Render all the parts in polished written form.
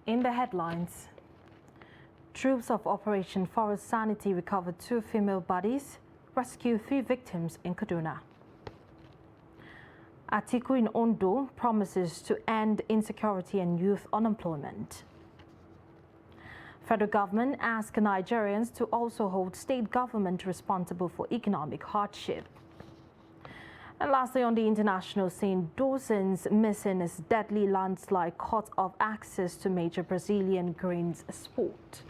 In the headlines, troops of Operation Forest Sanity recovered 2 female bodies, rescue 3 victims in Kaduna. Atiku in Ondo promises to end insecurity and youth unemployment. Federal government asks Nigerians to also hold state government responsible for economic hardship. And lastly, on the international scene, dozens missing as deadly landslide cut off access to major Brazilian grains export.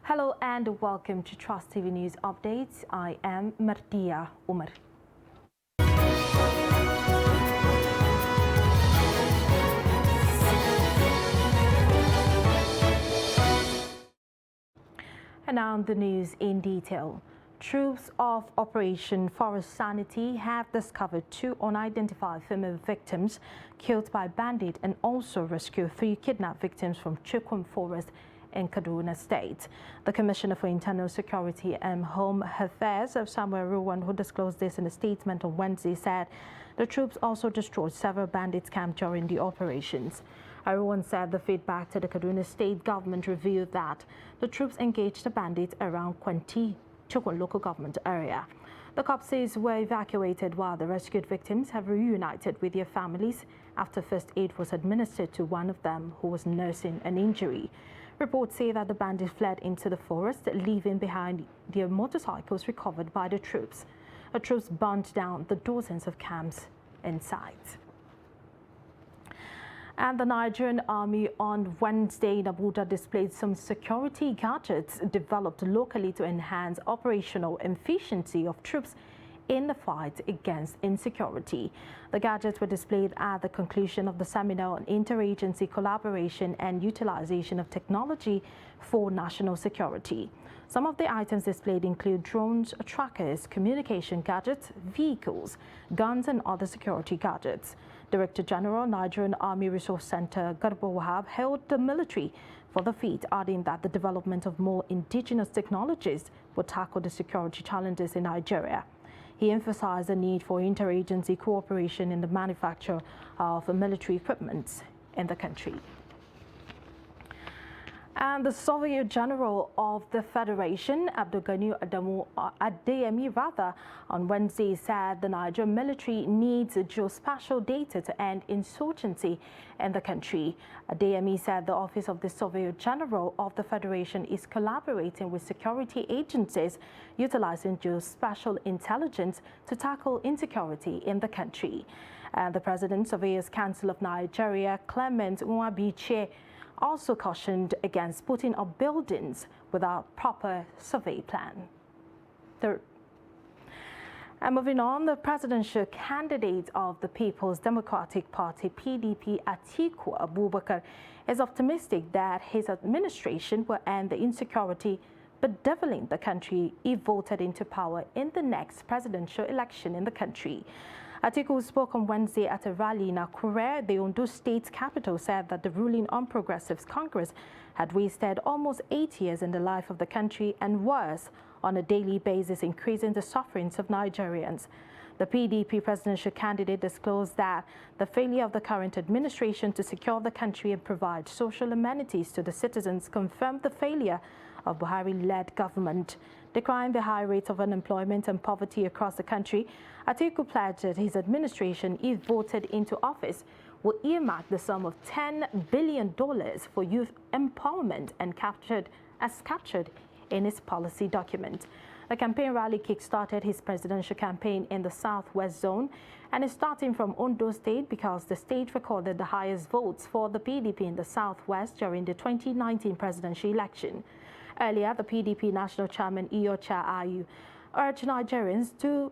Hello and welcome to Trust TV News Updates. I am Mardia Umar. And now the news in detail. Troops of Operation Forest Sanity have discovered 2 unidentified female victims killed by bandits and also rescued 3 kidnapped victims from Chukwum Forest in Kaduna State. The Commissioner for Internal Security and Home Affairs, Samuel Ruwan, who disclosed this in a statement on Wednesday, said the troops also destroyed several bandits camps during the operations. Everyone said the feedback to the Kaduna State government revealed that the troops engaged the bandits around Kwenti, Chukwum local government area. The corpses were evacuated while the rescued victims have reunited with their families after first aid was administered to one of them who was nursing an injury. Reports say that the bandits fled into the forest, leaving behind their motorcycles recovered by the troops. The troops burnt down the dozens of camps inside. And the Nigerian Army on Wednesday in Abuja displayed some security gadgets developed locally to enhance operational efficiency of troops in the fight against insecurity. The gadgets were displayed at the conclusion of the seminar on interagency collaboration and utilization of technology for national security. Some of the items displayed include drones, trackers, communication gadgets, vehicles, guns and other security gadgets. Director General, Nigerian Army Resource Center, Garba Wahab, hailed the military for the feat, adding that the development of more indigenous technologies will tackle the security challenges in Nigeria. He emphasized the need for interagency cooperation in the manufacture of military equipment in the country. And the Surveyor General of the Federation, Abdulgani Adamu Adeyemi, on Wednesday said the Nigerian military needs geospatial data to end insurgency in the country. Adeyemi said the Office of the Surveyor General of the Federation is collaborating with security agencies utilizing geospatial intelligence to tackle insecurity in the country. And the President Surveyors Council of Nigeria, Clement Nwabiche, also cautioned against putting up buildings without proper survey plan. And moving on, the presidential candidate of the People's Democratic Party, PDP, Atiku Abubakar, is optimistic that his administration will end the insecurity bedeviling the country if voted into power in the next presidential election in the country. Atiku spoke on Wednesday at a rally in Akure, the Ondo State capital, said that the ruling Unprogressives Congress had wasted almost 8 years in the life of the country and worse, on a daily basis, increasing the sufferings of Nigerians. The PDP presidential candidate disclosed that the failure of the current administration to secure the country and provide social amenities to the citizens confirmed the failure of Buhari-led government. Decrying the high rate of unemployment and poverty across the country, Atiku pledged that his administration, if voted into office, will earmark the sum of $10 billion for youth empowerment and captured in his policy document. The campaign rally kick-started his presidential campaign in the Southwest Zone and is starting from Ondo State because the state recorded the highest votes for the PDP in the Southwest during the 2019 presidential election. Earlier, the PDP National Chairman Iyorchia Ayu urged Nigerians to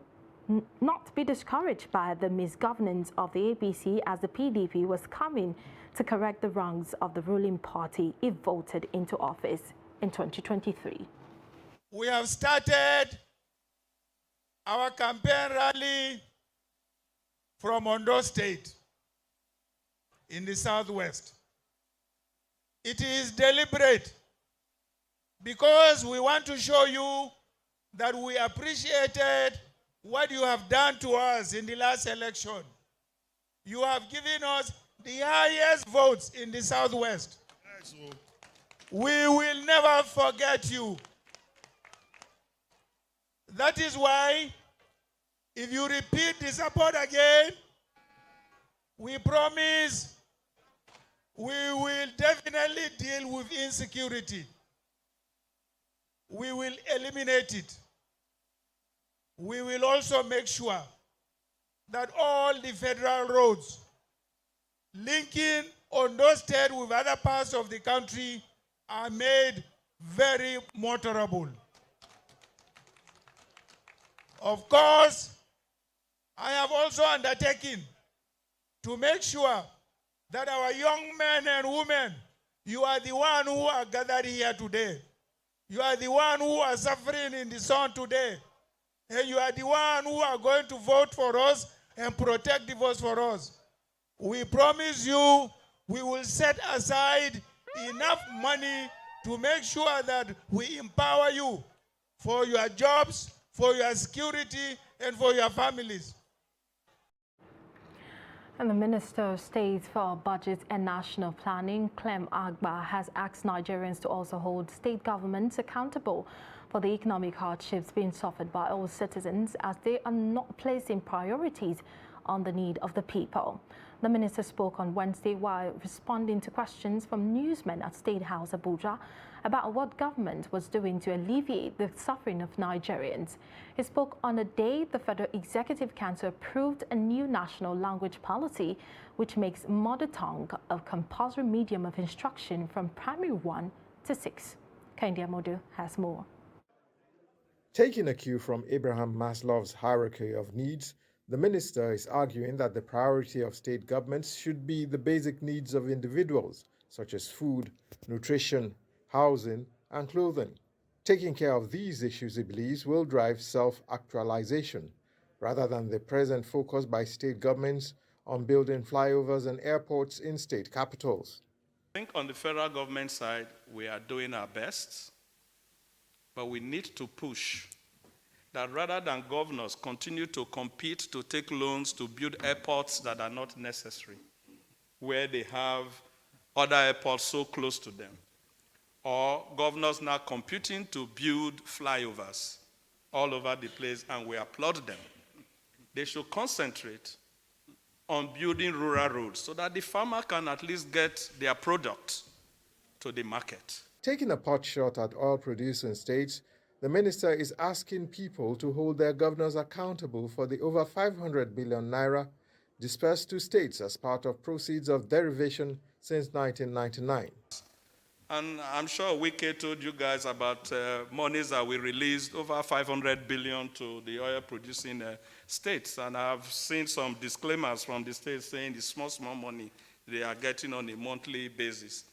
not be discouraged by the misgovernance of the APC as the PDP was coming to correct the wrongs of the ruling party if voted into office in 2023. We have started our campaign rally from Ondo State in the Southwest. It is deliberate because we want to show you that we appreciated what you have done to us in the last election. You have given us the highest votes in the Southwest. We will never forget you. That is why, if you repeat the support again, we promise we will definitely deal with insecurity. We will eliminate it. We will also make sure that all the federal roads linking Ondo State with other parts of the country are made very motorable. Of course, I have also undertaken to make sure that our young men and women, you are the one who are gathered here today. You are the one who are suffering in the sun today. And you are the one who are going to vote for us and protect the votes for us. We promise you we will set aside enough money to make sure that we empower you for your jobs, for your security, and for your families. And the Minister of State for Budget and National Planning, Clem Agba, has asked Nigerians to also hold state governments accountable for the economic hardships being suffered by all citizens, as they are not placing priorities on the need of the people. The minister spoke on Wednesday while responding to questions from newsmen at State House Abuja about what government was doing to alleviate the suffering of Nigerians. He spoke on a day the Federal Executive Council approved a new national language policy which makes mother tongue a compulsory medium of instruction from primary 1 to 6. Kehinde Amodu has more. Taking a cue from Abraham Maslow's hierarchy of needs, the minister is arguing that the priority of state governments should be the basic needs of individuals, such as food, nutrition, housing, and clothing. Taking care of these issues, he believes, will drive self-actualization, rather than the present focus by state governments on building flyovers and airports in state capitals. I think on the federal government side, we are doing our best, but we need to push that rather than governors continue to compete to take loans to build airports that are not necessary, where they have other airports so close to them, or governors now competing to build flyovers all over the place, and we applaud them. They should concentrate on building rural roads so that the farmer can at least get their product to the market. Taking a pot shot at oil-producing states, the minister is asking people to hold their governors accountable for the over 500 billion naira dispersed to states as part of proceeds of derivation since 1999. And I'm sure Wike told you guys about monies that we released, over 500 billion to the oil-producing states. And I've seen some disclaimers from the states saying the small money they are getting on a monthly basis.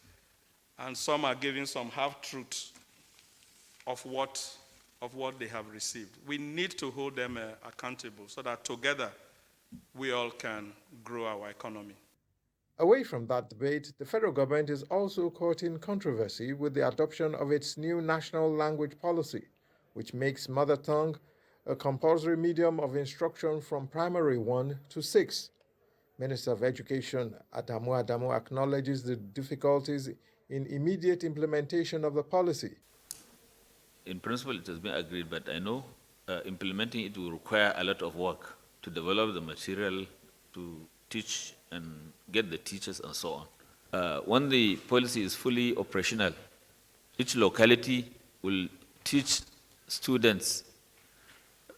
And some are giving some half-truths of what they have received. We need to hold them accountable so that together we all can grow our economy. Away from that debate, the federal government is also caught in controversy with the adoption of its new national language policy, which makes mother tongue a compulsory medium of instruction from primary 1 to 6. Minister of Education Adamu acknowledges the difficulties in immediate implementation of the policy. In principle, it has been agreed, but I know implementing it will require a lot of work to develop the material, to teach and get the teachers and so on. When the policy is fully operational, each locality will teach students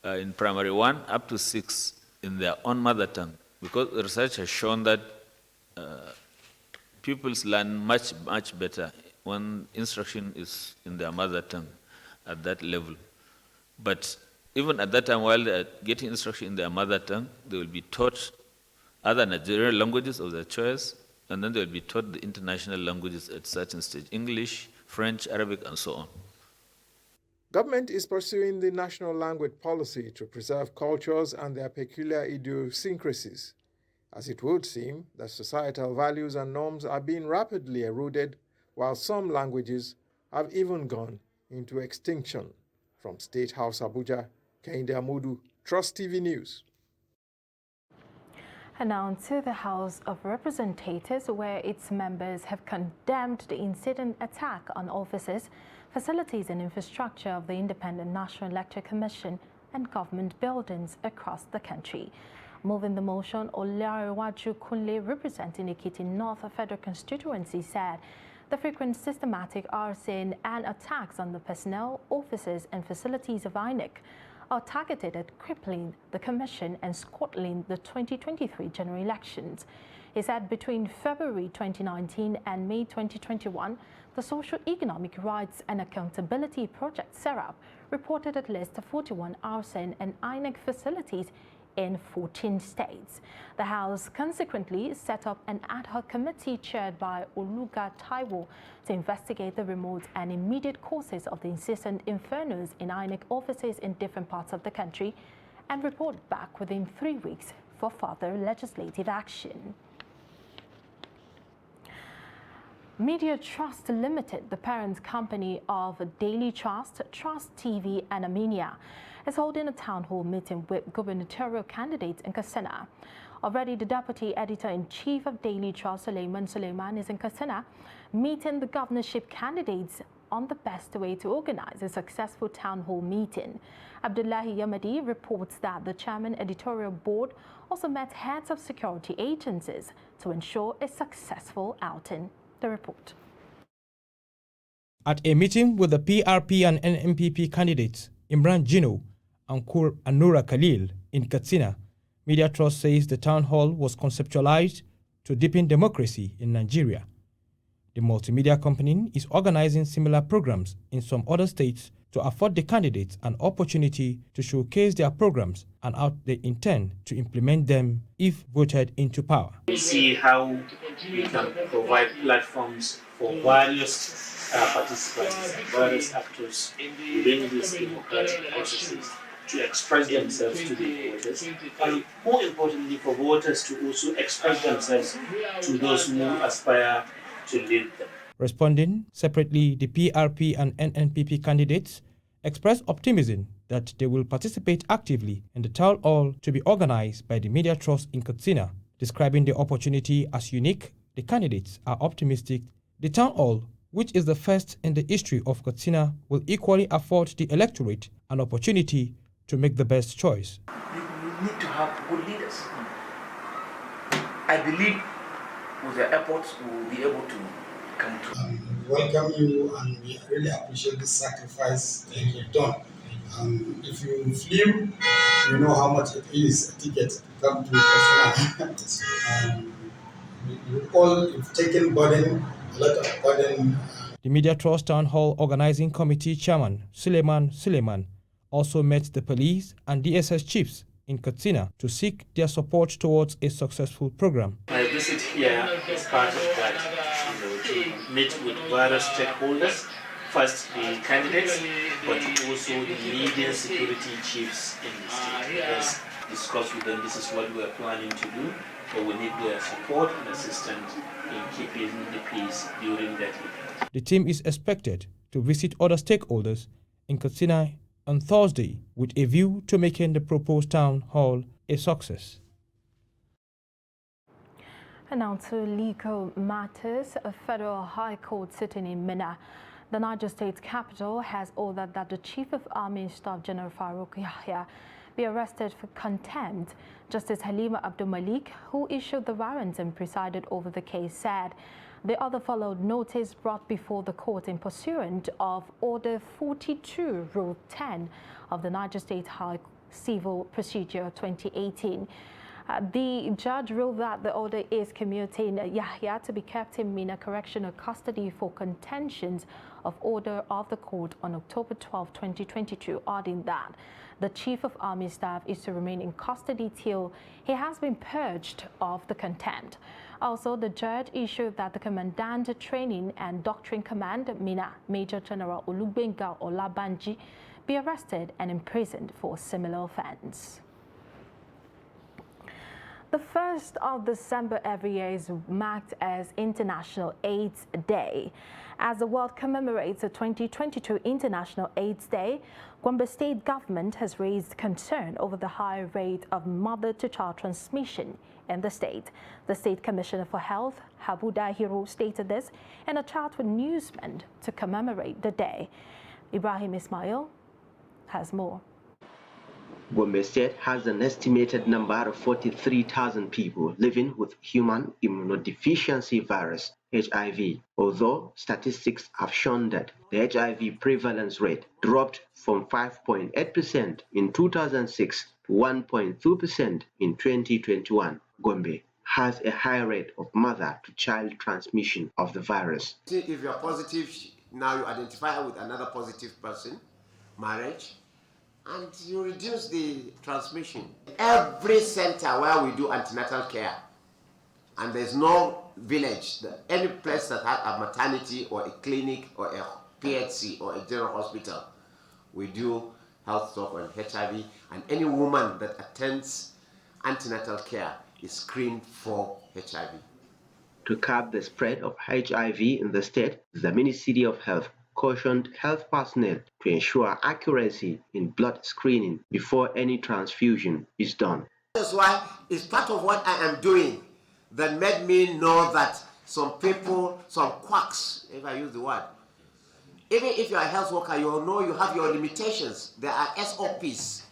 in primary 1 up to 6 in their own mother tongue, because research has shown that pupils learn much better when instruction is in their mother tongue at that level. But even at that time, while they are getting instruction in their mother tongue, they will be taught other Nigerian languages of their choice, and then they will be taught the international languages at certain stage, English, French, Arabic, and so on. Government is pursuing the national language policy to preserve cultures and their peculiar idiosyncrasies, as it would seem that societal values and norms are being rapidly eroded, while some languages have even gone into extinction. From State House Abuja, Kehinde Amodu, Trust TV News. And now to the House of Representatives, where its members have condemned the incident attack on offices, facilities and infrastructure of the Independent National Electoral Commission and government buildings across the country. Moving the motion, Olariwaju Kunle, representing Ekiti North Federal Constituency, said the frequent systematic arson and attacks on the personnel, offices and facilities of INEC are targeted at crippling the Commission and squabbling the 2023 general elections. He said between February 2019 and May 2021, the Socio-Economic Rights and Accountability Project, SERAP, reported at least 41 arson and INEC facilities in 14 states. The House consequently set up an ad hoc committee chaired by Oluga Taiwo to investigate the remote and immediate causes of the incessant infernos in INEC offices in different parts of the country and report back within 3 weeks for further legislative action. Media Trust Limited, the parent company of Daily Trust, Trust TV and Amenia, is holding a town hall meeting with gubernatorial candidates in Katsina. Already, the Deputy Editor-in-Chief of Daily Trust, Suleiman, is in Katsina, meeting the governorship candidates on the best way to organize a successful town hall meeting. Abdullahi Yamadi reports that the Chairman Editorial Board also met heads of security agencies to ensure a successful outing. The report. At a meeting with the PRP and NNPP candidates, Imran Jino and Anura Khalil in Katsina, Media Trust says the town hall was conceptualized to deepen democracy in Nigeria. The multimedia company is organizing similar programs in some other states to afford the candidates an opportunity to showcase their programs and how they intend to implement them if voted into power. We see how we can provide platforms for various participants, various actors within these democratic processes to express themselves to the voters, and more importantly for voters to also express themselves to those who aspire to lead them. Responding separately, the PRP and NNPP candidates expressed optimism that they will participate actively in the town hall to be organized by the Media Trust in Katsina. Describing the opportunity as unique, the candidates are optimistic the town hall, which is the first in the history of Katsina, will equally afford the electorate an opportunity to make the best choice. We need to have good leaders. I believe with the efforts we will be able to come to. We welcome you and we really appreciate the sacrifice that you've done. If you flew, you know how much it is a ticket to come to Katsina. You all have taken burden, a lot of burden. The Media Trust Town Hall Organizing Committee Chairman Suleiman also met the police and DSS chiefs in Katsina to seek their support towards a successful program. My visit here is part of that, to meet with various stakeholders, first the candidates, but also the leading security chiefs in the state. Let's discuss with them, this is what we are planning to do, but we need their support and assistance in keeping the peace during that event. The team is expected to visit other stakeholders in Katsina on Thursday with a view to making the proposed town hall a success. And now to legal matters. A federal high court sitting in Minna, the Niger State capital, has ordered that the Chief of Army Staff General Farouk Yahya be arrested for contempt. Justice Halima Abdul Malik, who issued the warrant and presided over the case, said the other followed notice brought before the court in pursuant of Order 42, Rule 10 of the Niger State High Civil Procedure 2018. The judge ruled that the order is commuting Yahya to be kept in Minna Correctional Custody for contentions of order of the court on October 12, 2022, adding that the Chief of Army Staff is to remain in custody till he has been purged of the contempt. Also, the judge issued that the Commandant Training and Doctrine Command, Minna, Major General Olubenga Olabanji, be arrested and imprisoned for a similar offense. The 1st of December every year is marked as International AIDS Day. As the world commemorates the 2022 International AIDS Day, Gombe State government has raised concern over the high rate of mother-to-child transmission in the state. The State Commissioner for Health, Habu Dahiru, stated this in a chat with newsmen to commemorate the day. Ibrahim Ismail has more. Gombe State has an estimated number of 43,000 people living with human immunodeficiency virus, HIV, although statistics have shown that the HIV prevalence rate dropped from 5.8% in 2006 to 1.2% in 2021. Gombe has a high rate of mother-to-child transmission of the virus. If you're positive, now you identify with another positive person, marriage, and you reduce the transmission. Every center where we do antenatal care, and there's no village, any place that has a maternity or a clinic or a PHC or a general hospital, we do health talk on HIV, and any woman that attends antenatal care is screened for HIV. To curb the spread of HIV in the state, the Ministry of Health cautioned health personnel to ensure accuracy in blood screening before any transfusion is done. That's why it's part of what I am doing that made me know that some people, some quacks, if I use the word, even if you're a health worker, you know you have your limitations. There are SOPs.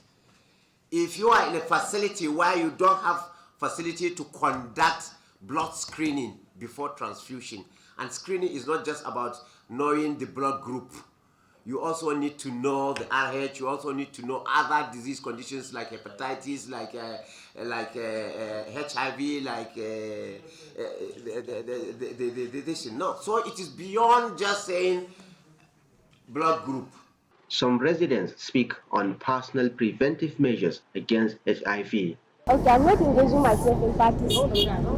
If you are in a facility where you don't have facility to conduct blood screening before transfusion, and screening is not just about knowing the blood group. You also need to know the RH. You also need to know other disease conditions like hepatitis, like HIV, like this. No, so it is beyond just saying blood group. Some residents speak on personal preventive measures against HIV. Okay, I'm not engaging myself in parties,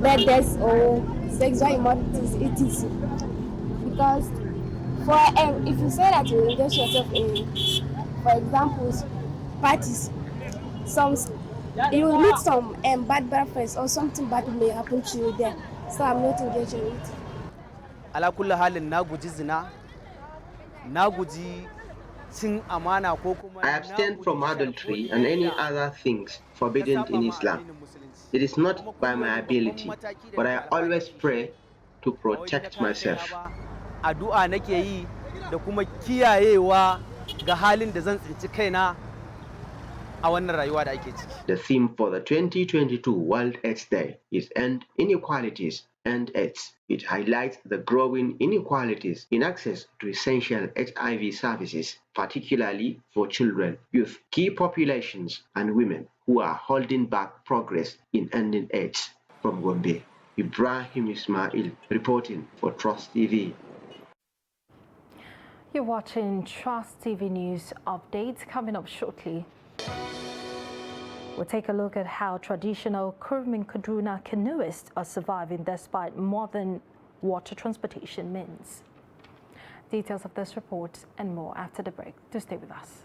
birthdays or sexual immoralities, etc. Because if you say that you engage yourself in, for example, parties, you will meet some bad friends or something bad may happen to you there. So I'm not engaging in it. Ala kulli halin na guji zina, na guji cin amana ko kuma. I abstain from adultery and any other things forbidden in Islam. It is not by my ability, but I always pray to protect myself. Addu'a nake yi da kuma kiyayewa ga halin da zan tsinci kaina a wannan rayuwa da ake ciki. The theme for the 2022 World AIDS Day is End Inequalities and AIDS. It highlights the growing inequalities in access to essential HIV services, particularly for children, youth, key populations, and women who are holding back progress in ending AIDS. From Gombe, Ibrahim Ismail reporting for Trust TV. You're watching Trust TV News Updates. Coming up shortly, we'll take a look at how traditional Kurmin Kaduna canoeists are surviving despite modern water transportation means. Details of this report and more after the break. Do stay with us.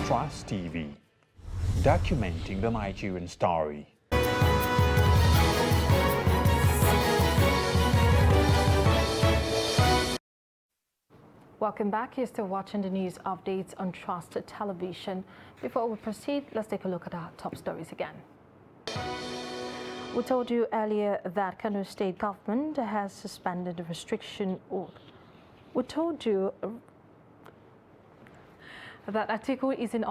Trust TV, documenting the Nigerian story. Welcome back. You're still watching the news updates on Trust Television. Before we proceed, let's take a look at our top stories again. We told you earlier that Kano State government has suspended the restriction order. We told you that Atiku is in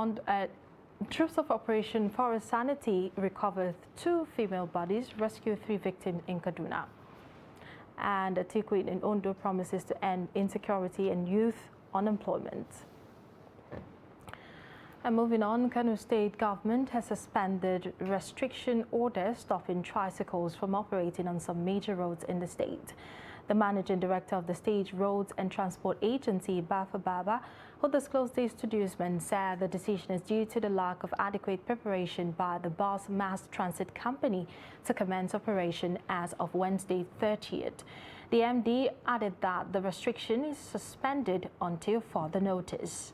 troops of Operation Forest Sanity recovered 2 female bodies, rescued 3 victims in Kaduna. And Atiku in Ondo promises to end insecurity and youth unemployment. And moving on, Kano State government has suspended restriction orders stopping tricycles from operating on some major roads in the state. The managing director of the State Roads and Transport Agency, Bafa Baba, who disclosed this to newsmen, said the decision is due to the lack of adequate preparation by the Bus Mass Transit Company to commence operation as of Wednesday 30th. The MD added that the restriction is suspended until further notice.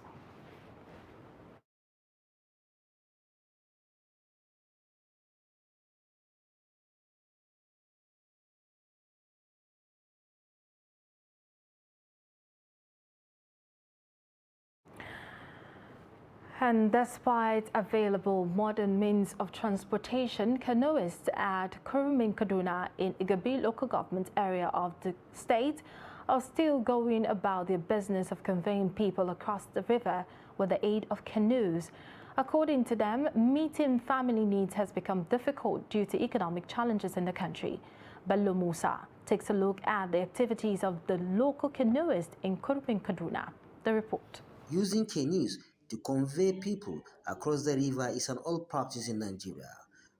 And despite available modern means of transportation, canoeists at Kurumin Kaduna in Igabi local government area of the state are still going about their business of conveying people across the river with the aid of canoes. According to them, meeting family needs has become difficult due to economic challenges in the country. Bello Musa takes a look at the activities of the local canoeists in Kurumin Kaduna. The report. Using canoes to convey people across the river is an old practice in Nigeria.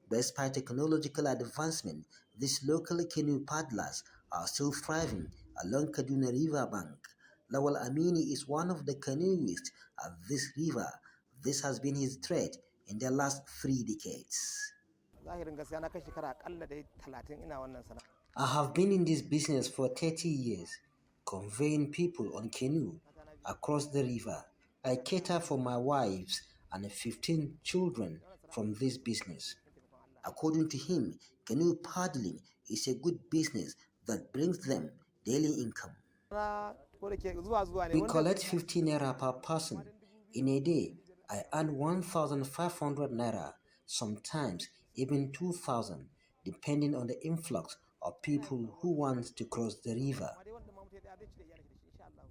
Despite technological advancement, these local canoe paddlers are still thriving along Kaduna River bank. Lawal Amini is one of the canoeists at this river. This has been his trade in the last 3 decades. I have been in this business for 30 years, conveying people on canoe across the river. I cater for my wives and 15 children from this business. According to him, canoe paddling is a good business that brings them daily income. We collect 50 naira per person. In a day, I earn 1,500 naira, sometimes even 2,000, depending on the influx of people who want to cross the river.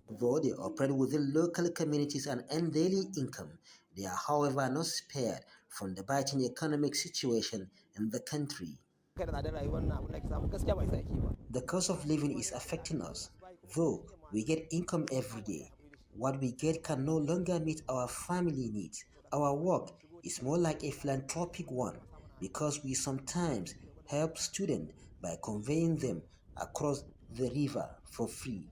Though they operate within local communities and earn daily income, they are, however, not spared from the biting economic situation in the country. The cost of living is affecting us. Though we get income every day, what we get can no longer meet our family needs. Our work is more like a philanthropic one because we sometimes help students by conveying them across the river for free.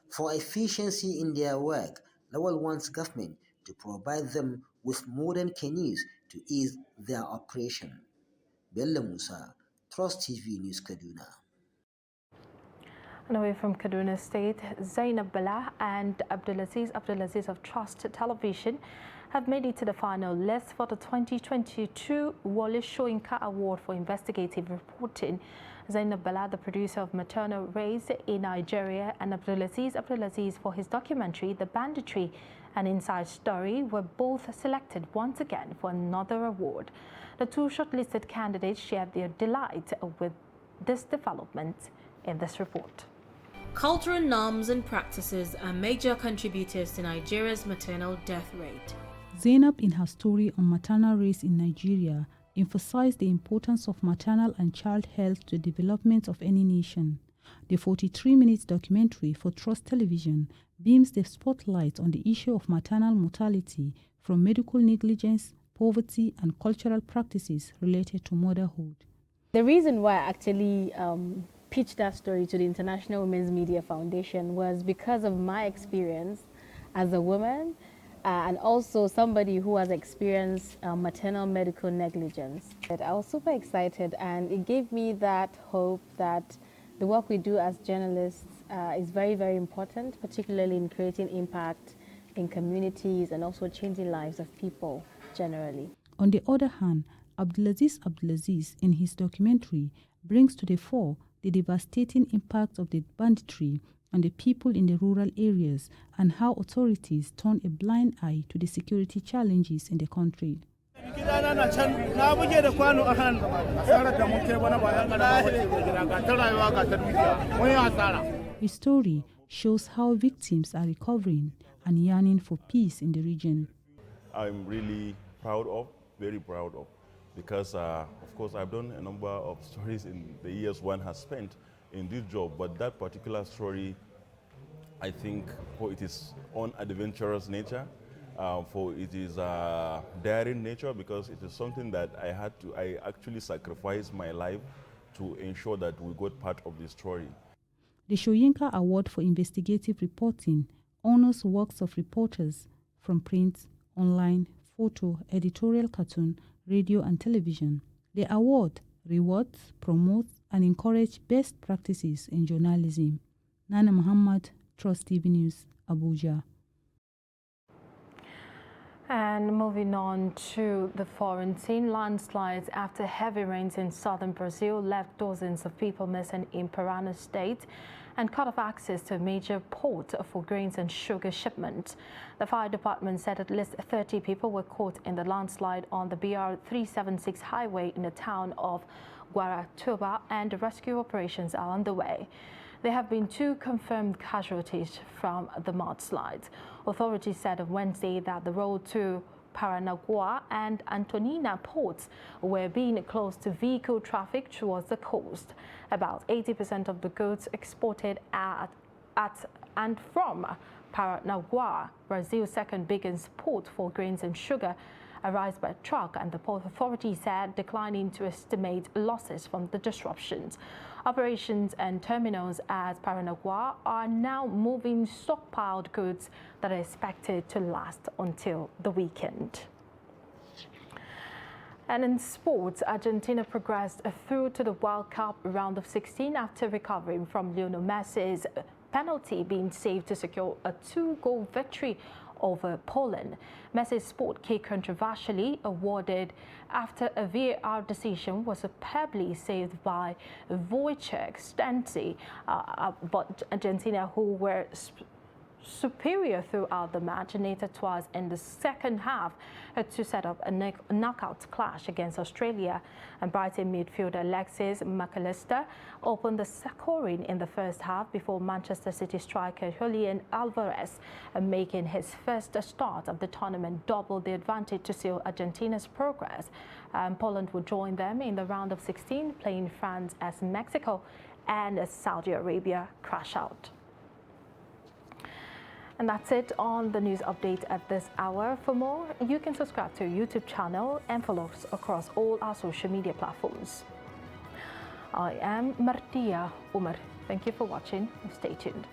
For efficiency in their work, Lawal wants government to provide them with modern canoes to ease their operation. Bello Musa, Trust TV News, Kaduna. And away from Kaduna State, Zainab Bala and Abdulaziz of Trust Television have made it to the final list for the 2022 Wole Soyinka Award for Investigative Reporting. Zainab Bala, the producer of Maternal Race in Nigeria, and Abdulaziz for his documentary, The Banditry, An Inside Story, were both selected once again for another award. The 2 shortlisted candidates shared their delight with this development in this report. Cultural norms and practices are major contributors to Nigeria's maternal death rate. Zainab, in her story on maternal race in Nigeria, emphasized the importance of maternal and child health to the development of any nation. The 43-minute documentary for Trust Television beams the spotlight on the issue of maternal mortality from medical negligence, poverty, and cultural practices related to motherhood. The reason why I actually pitched that story to the International Women's Media Foundation was because of my experience as a woman and also somebody who has experienced maternal medical negligence. I was super excited, and it gave me that hope that the work we do as journalists is very, very important, particularly in creating impact in communities and also changing lives of people generally. On the other hand, Abdulaziz, in his documentary, brings to the fore the devastating impact of the banditry on the people in the rural areas and how authorities turn a blind eye to the security challenges in the country. His story shows how victims are recovering and yearning for peace in the region. I'm really very proud of, because of course I've done a number of stories in the years one has spent in this job, but that particular story, I think, for its own adventurous nature, for it is daring nature, because it is something that I actually sacrificed my life to ensure that we got part of the story. The Soyinka Award for Investigative Reporting honors works of reporters from print, online, photo, editorial cartoon, radio and television. The award rewards, promotes and encourages best practices in journalism. Nana Muhammad, Trust TV News, Abuja. And moving on to the foreign scene, landslides after heavy rains in southern Brazil left dozens of people missing in Parana state and cut off access to a major port for grains and sugar shipment. The fire department said at least 30 people were caught in the landslide on the BR-376 highway in the town of Guaratuba, and rescue operations are underway. There have been 2 confirmed casualties from the mudslides. Authorities said on Wednesday that the road to Paranaguá and Antonina ports were being closed to vehicle traffic towards the coast. About 80% of the goods exported at and from Paranaguá, Brazil's second biggest port for grains and sugar, arrives by truck, and the port authority said declining to estimate losses from the disruptions. Operations and terminals at Paranaguá are now moving stockpiled goods that are expected to last until the weekend. And in sports, Argentina progressed through to the World Cup round of 16 after recovering from Lionel Messi's penalty being saved to secure a 2-goal victory over Poland. Messi's sport kick, controversially awarded after a VAR decision, was superbly saved by Wojciech Szczęsny, but Argentina, who were superior throughout the match, needed twice in the second half to set up a knockout clash against Australia. And Brighton midfielder Alexis McAllister opened the scoring in the first half before Manchester City striker Julian Alvarez, making his first start of the tournament, doubled the advantage to seal Argentina's progress. Poland will join them in the round of 16, playing France as Mexico and Saudi Arabia crash out. And that's it on the news update at this hour. For more, you can subscribe to our YouTube channel and follow us across all our social media platforms. I am Martia Umar. Thank you for watching and stay tuned.